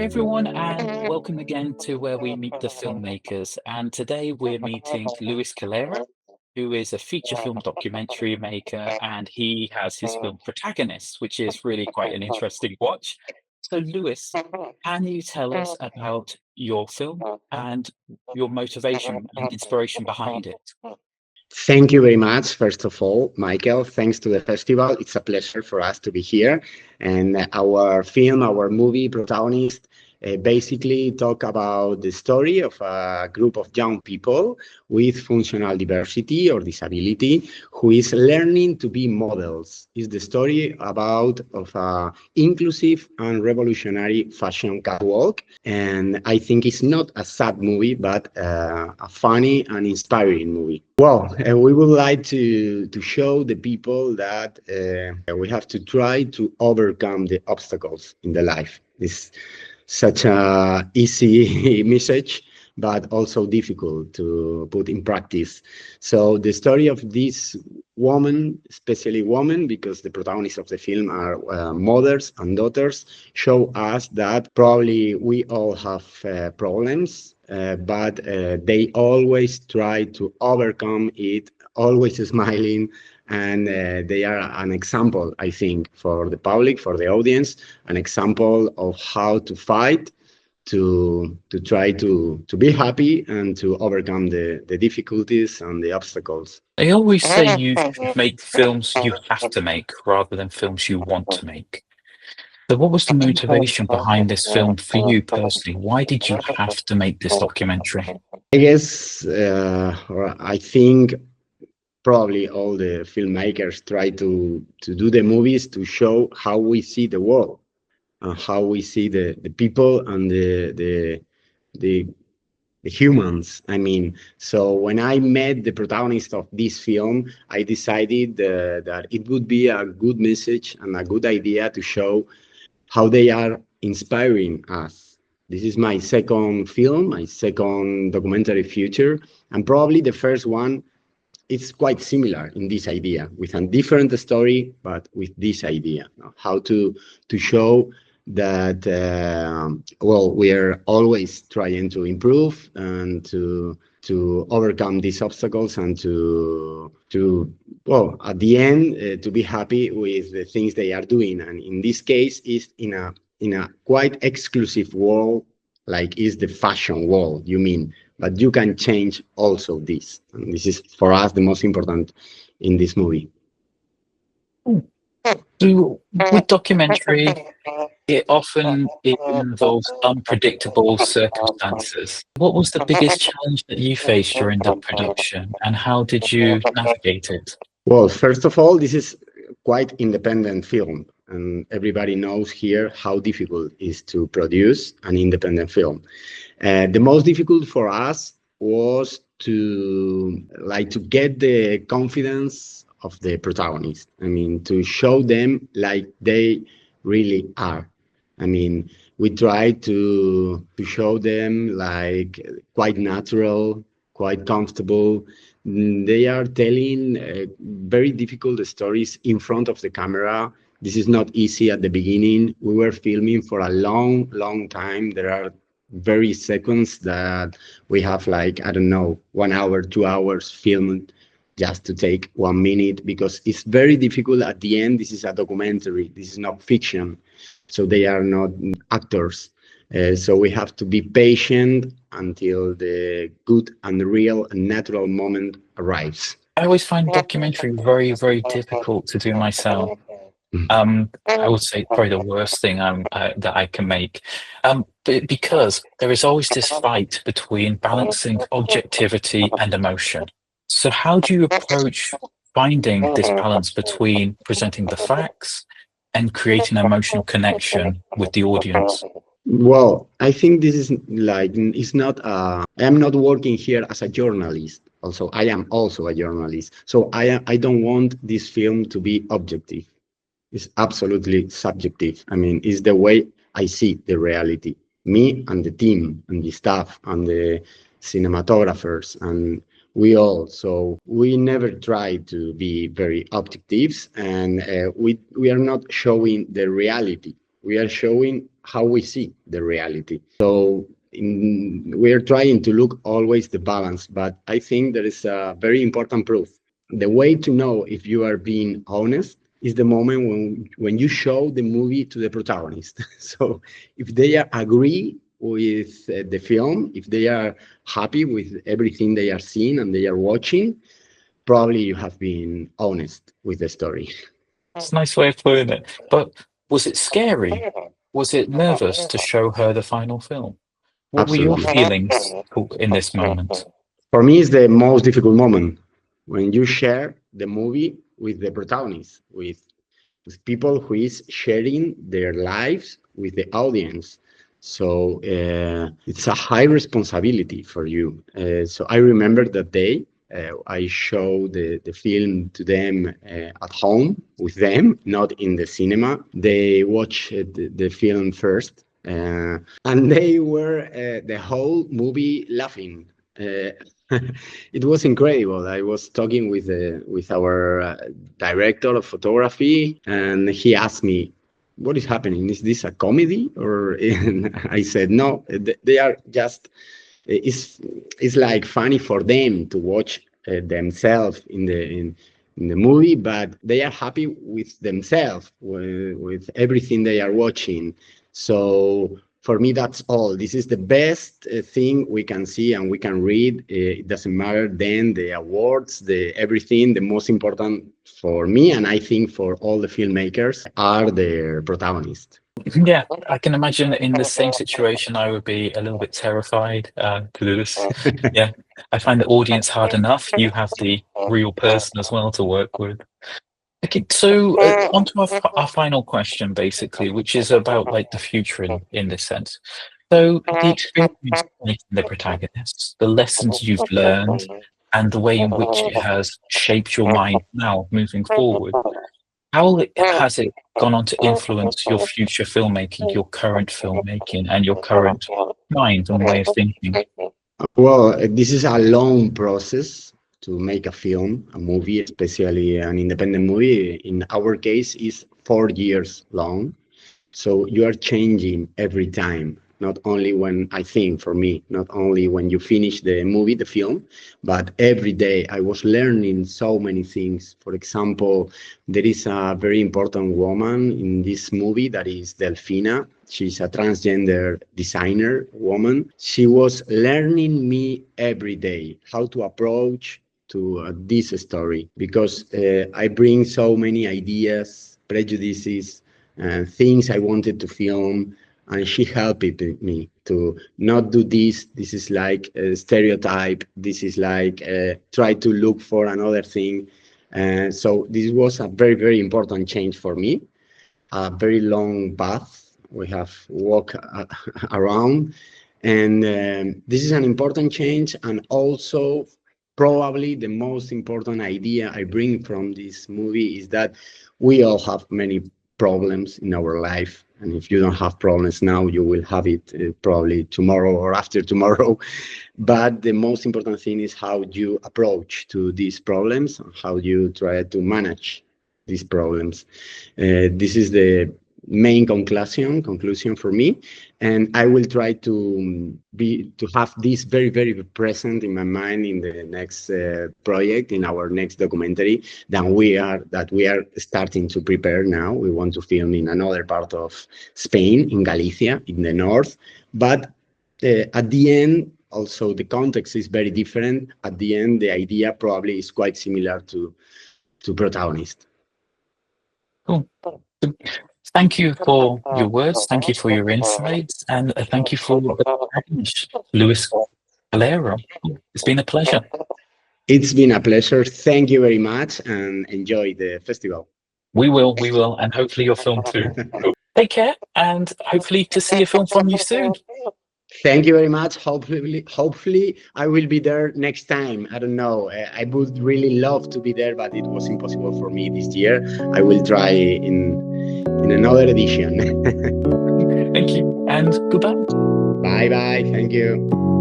Hi, everyone, and welcome again to where we meet the filmmakers. And today we're meeting Luis Calero, who is a feature film documentary maker, and he has his film Protagonists, which is really quite an interesting watch. So, Luis, can you tell us about your film and your motivation and inspiration behind it? Thank you very much, first of all, Michael. Thanks to the festival. It's a pleasure for us to be here. And our film, our movie, Protagonist, basically talk about the story of a group of young people with functional diversity or disability who is learning to be models. It's the story about of a inclusive and revolutionary fashion catwalk. And I think it's not a sad movie, but a funny and inspiring movie. Well, we would like to show the people that we have to try to overcome the obstacles in the life. This such a easy message, but also difficult to put in practice. So the story of this woman, especially women, because the protagonists of the film are mothers and daughters, show us that probably we all have problems, but they always try to overcome it, always smiling, and they are an example, I think, for the public, for the audience, an example of how to fight to try to be happy and to overcome the difficulties and the obstacles. They always say you should make films you have to make rather than films you want to make. So, what was the motivation behind this film for you personally? Why did you have to make this documentary? I guess, or I think probably all the filmmakers try to do the movies to show how we see the world and how we see the people and the the humans. I mean, so when I met the protagonist of this film, I decided that it would be a good message and a good idea to show how they are inspiring us. This is my second film, my second documentary feature, and probably the first one. It's quite similar in this idea, with a different story, but with this idea, how to show that well, we are always trying to improve and to overcome these obstacles and to well, at the end, to be happy with the things they are doing. And in this case, is in a quite exclusive world, like is the fashion world, you mean, but you can change also this. And this is for us the most important in this movie. So, with documentary, it involves unpredictable circumstances. What was the biggest challenge that you faced during the production, and how did you navigate it? Well, first of all, this is quite independent film, and everybody knows here how difficult it is to produce an independent film. The most difficult for us was to get the confidence of the protagonist. I mean, to show them like they really are. I mean, we try to show them like quite natural, quite comfortable. They are telling very difficult stories in front of the camera. This is not easy at the beginning. We were filming for a long, long time. There are very seconds that we have like, I don't know, 1 hour, 2 hours filmed just to take 1 minute because it's very difficult at the end. This is a documentary. This is not fiction. So they are not actors. So we have to be patient until the good and real and natural moment arrives. I always find documentary very, very difficult to do myself. I would say probably the worst thing that I can make, because there is always this fight between balancing objectivity and emotion. So, how do you approach finding this balance between presenting the facts and creating an emotional connection with the audience? Well, I think this is like, it's not, I am not working here as a journalist. Also, I am also a journalist. So I don't want this film to be objective. It's absolutely subjective. I mean, it's the way I see the reality. Me and the team and the staff and the cinematographers and we all. So we never try to be very objective, and we are not showing the reality. We are showing how we see the reality. So we're trying to look always the balance, but I think there is a very important proof. The way to know if you are being honest is the moment when you show the movie to the protagonist. So if they agree with the film, if they are happy with everything they are seeing and they are watching, probably you have been honest with the story. It's a nice way of putting it. But was it scary? Was it nervous to show her the final film? What were your Absolutely. feelings in this moment? For me, it's the most difficult moment when you share the movie with the protagonist, with people who is sharing their lives with the audience. So it's a high responsibility for you. So I remember that day. I showed the film to them at home with them, not in the cinema. They watched the film first, and they were the whole movie laughing. Uh, it was incredible. I was talking with our director of photography, and he asked me, "What is happening? Is this a comedy?" Or and I said, "No, they are just. It's like funny for them to watch themselves in the movie, but they are happy with themselves with everything they are watching. So for me, that's all. This is the best thing we can see and we can read. It doesn't matter then the awards, the everything. The most important for me, and I think for all the filmmakers, are their protagonists. Yeah, I can imagine in the same situation, I would be a little bit terrified. Because, yeah, I find the audience hard enough. You have the real person as well to work with. Okay, so on to our final question, basically, which is about like the future in this sense. So the experience of meeting the protagonists, the lessons you've learned, and the way in which it has shaped your mind now moving forward. Has it gone on to influence your future filmmaking, your current filmmaking, and your current mind and way of thinking? Well, this is a long process to make a film, a movie, especially an independent movie. In our case, is 4 years long. So you are changing every time, not only when I think for me, not only when you finish the movie, the film, but every day I was learning so many things. For example, there is a very important woman in this movie that is Delfina. She's a transgender designer woman. She was learning me every day how to approach to this story because I bring so many ideas, prejudices, things I wanted to film, and she helped me to not do this. This is like a stereotype. This is like try to look for another thing. So this was a very, very important change for me. A very long path we have walked around, and this is an important change, and also probably the most important idea I bring from this movie is that we all have many problems in our life, and if you don't have problems now, you will have it probably tomorrow or after tomorrow. But the most important thing is how you approach to these problems, how you try to manage these problems. This is the main conclusion for me, and I will try to have this very, very present in my mind in the next project, in our next documentary that we are starting to prepare now. We want to film in another part of Spain, in Galicia, in the north, but at the end, also the context is very different. At the end, the idea probably is quite similar to Protagonist. Cool. Thank you for your words. Thank you for your insights. And thank you for the protagonist, Luis Calero. It's been a pleasure. It's been a pleasure. Thank you very much and enjoy the festival. We will, and hopefully your film too. Take care, and hopefully to see a film from you soon. Thank you very much. Hopefully, I will be there next time. I don't know. I would really love to be there, but it was impossible for me this year. I will try in another edition. Thank you, and goodbye. Bye bye. Thank you.